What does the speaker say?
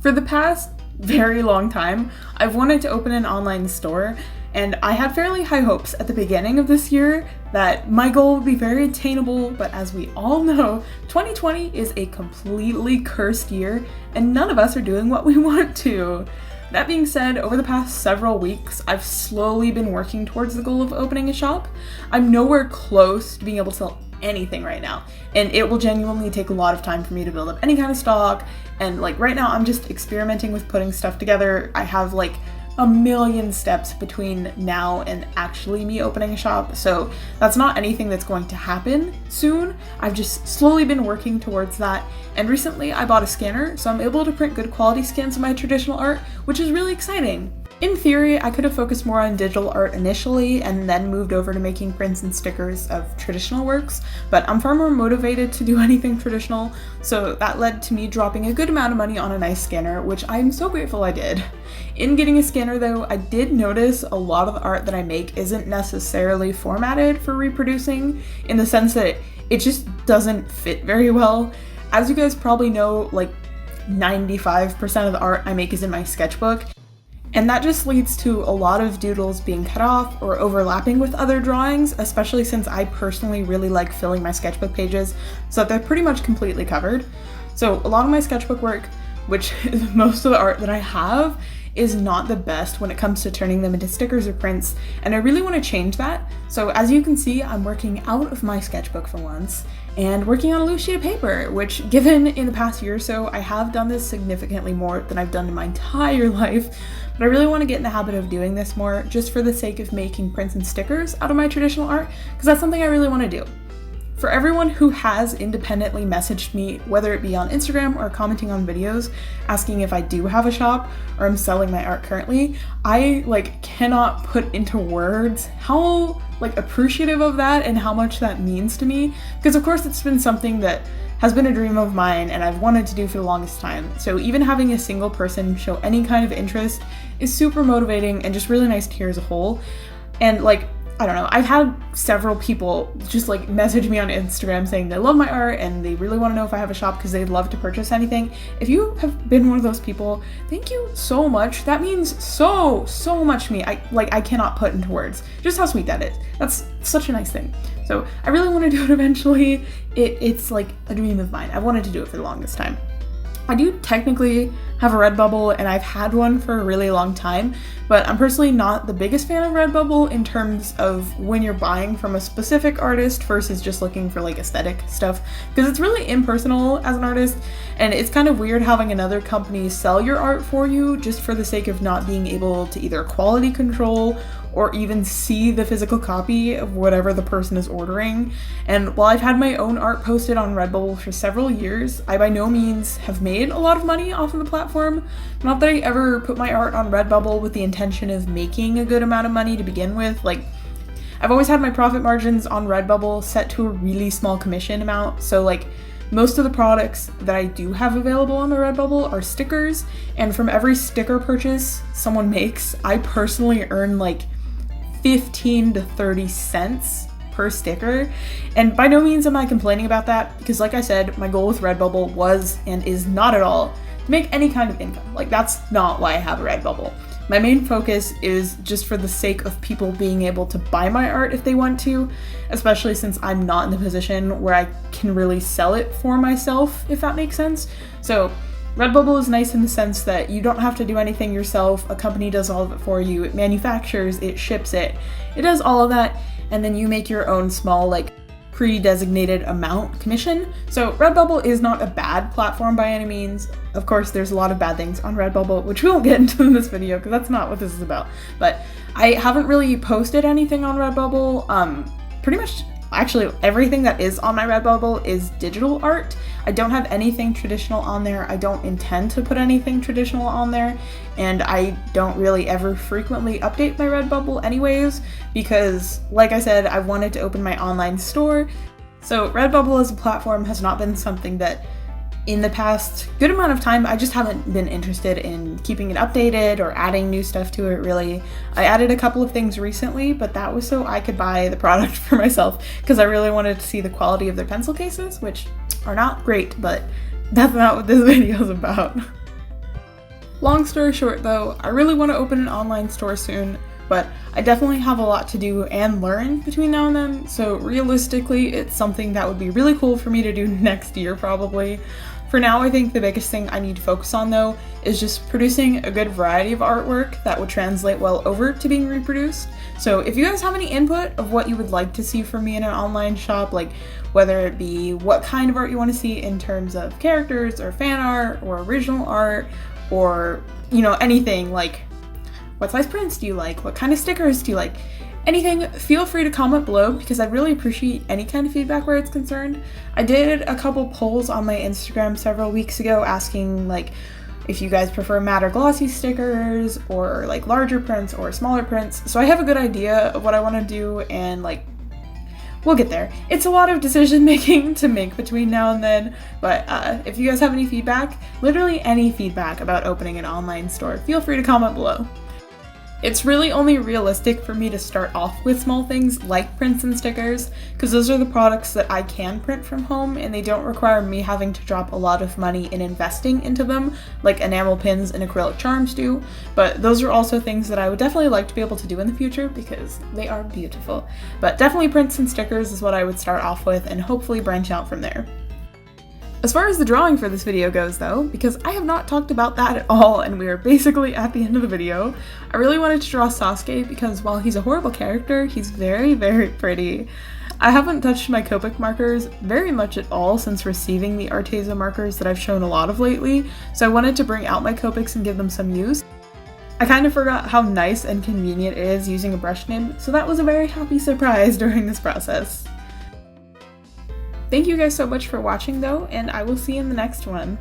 For the past very long time, I've wanted to open an online store, and I had fairly high hopes at the beginning of this year that my goal would be very attainable, but as we all know, 2020 is a completely cursed year, and none of us are doing what we want to. That being said, over the past several weeks, I've slowly been working towards the goal of opening a shop. I'm nowhere close to being able to sell anything right now, and it will genuinely take a lot of time for me to build up any kind of stock, and right now I'm just experimenting with putting stuff together. I have a million steps between now and actually me opening a shop, so that's not anything that's going to happen soon. I've just slowly been working towards that, and recently I bought a scanner, so I'm able to print good quality scans of my traditional art, which is really exciting. In theory, I could have focused more on digital art initially and then moved over to making prints and stickers of traditional works, but I'm far more motivated to do anything traditional, so that led to me dropping a good amount of money on a nice scanner, which I'm so grateful I did. In getting a scanner though, I did notice a lot of the art that I make isn't necessarily formatted for reproducing, in the sense that it just doesn't fit very well. As you guys probably know, 95% of the art I make is in my sketchbook, and that just leads to a lot of doodles being cut off or overlapping with other drawings, especially since I personally really like filling my sketchbook pages so that they're pretty much completely covered. So a lot of my sketchbook work, which is most of the art that I have, is not the best when it comes to turning them into stickers or prints, and I really want to change that. So as you can see, I'm working out of my sketchbook for once and working on a loose sheet of paper, which, given in the past year or so, I have done this significantly more than I've done in my entire life, but I really want to get in the habit of doing this more just for the sake of making prints and stickers out of my traditional art, because that's something I really want to do. For everyone who has independently messaged me, whether it be on Instagram or commenting on videos, asking if I do have a shop or I'm selling my art currently, I cannot put into words how appreciative of that and how much that means to me, because of course it's been something that has been a dream of mine and I've wanted to do for the longest time. So even having a single person show any kind of interest is super motivating and just really nice to hear as a whole. And I don't know, I've had several people just message me on Instagram saying they love my art and they really want to know if I have a shop because they'd love to purchase anything. If you have been one of those people, thank you so much. That means so much to me. I cannot put into words just how sweet that is. That's such a nice thing. So I really want to do it eventually. It's a dream of mine. I've wanted to do it for the longest time. I do technically have a Redbubble, and I've had one for a really long time, but I'm personally not the biggest fan of Redbubble in terms of when you're buying from a specific artist versus just looking for aesthetic stuff, because it's really impersonal as an artist, and it's kind of weird having another company sell your art for you just for the sake of not being able to either quality control or even see the physical copy of whatever the person is ordering. And while I've had my own art posted on Redbubble for several years, I by no means have made a lot of money off of the platform. Not that I ever put my art on Redbubble with the intention of making a good amount of money to begin with. I've always had my profit margins on Redbubble set to a really small commission amount, so most of the products that I do have available on my Redbubble are stickers, and from every sticker purchase someone makes, I personally earn 15 to 30 cents per sticker. And by no means am I complaining about that, because like I said, my goal with Redbubble was and is not at all to make any kind of income. That's not why I have a Redbubble. My main focus is just for the sake of people being able to buy my art if they want to, especially since I'm not in the position where I can really sell it for myself, if that makes sense. So Redbubble is nice in the sense that you don't have to do anything yourself. A company does all of it for you. It manufactures, it ships it, it does all of that, and then you make your own small pre-designated amount commission. So Redbubble is not a bad platform by any means. Of course, there's a lot of bad things on Redbubble, which we won't get into in this video because that's not what this is about. But I haven't really posted anything on Redbubble. Pretty much, actually, everything that is on my Redbubble is digital art. I don't have anything traditional on there. I don't intend to put anything traditional on there, and I don't really ever frequently update my Redbubble anyways, because like I said, I've wanted to open my online store. So Redbubble as a platform has not been something that in the past good amount of time I just haven't been interested in keeping it updated or adding new stuff to it really. I added a couple of things recently, but that was so I could buy the product for myself because I really wanted to see the quality of their pencil cases, which are not great, but that's not what this video is about. Long story short though, I really want to open an online store soon, but I definitely have a lot to do and learn between now and then, so realistically it's something that would be really cool for me to do next year probably. For now, I think the biggest thing I need to focus on though is just producing a good variety of artwork that would translate well over to being reproduced. So if you guys have any input of what you would like to see from me in an online shop, like whether it be what kind of art you want to see in terms of characters or fan art or original art, or anything like what size prints do you like, what kind of stickers do you like, anything, feel free to comment below because I'd really appreciate any kind of feedback where it's concerned. I did a couple polls on my Instagram several weeks ago asking like if you guys prefer matte or glossy stickers or like larger prints or smaller prints, so I have a good idea of what I want to do, and like we'll get there. It's a lot of decision making to make between now and then, but if you guys have any feedback, literally any feedback about opening an online store, feel free to comment below. It's really only realistic for me to start off with small things like prints and stickers, because those are the products that I can print from home and they don't require me having to drop a lot of money in investing into them like enamel pins and acrylic charms do, but those are also things that I would definitely like to be able to do in the future because they are beautiful. But definitely prints and stickers is what I would start off with and hopefully branch out from there. As far as the drawing for this video goes though, because I have not talked about that at all and we are basically at the end of the video, I really wanted to draw Sasuke because while he's a horrible character, he's very, very pretty. I haven't touched my Copic markers very much at all since receiving the Arteza markers that I've shown a lot of lately, so I wanted to bring out my Copics and give them some use. I kind of forgot how nice and convenient it is using a brush nib, so that was a very happy surprise during this process. Thank you guys so much for watching though, and I will see you in the next one.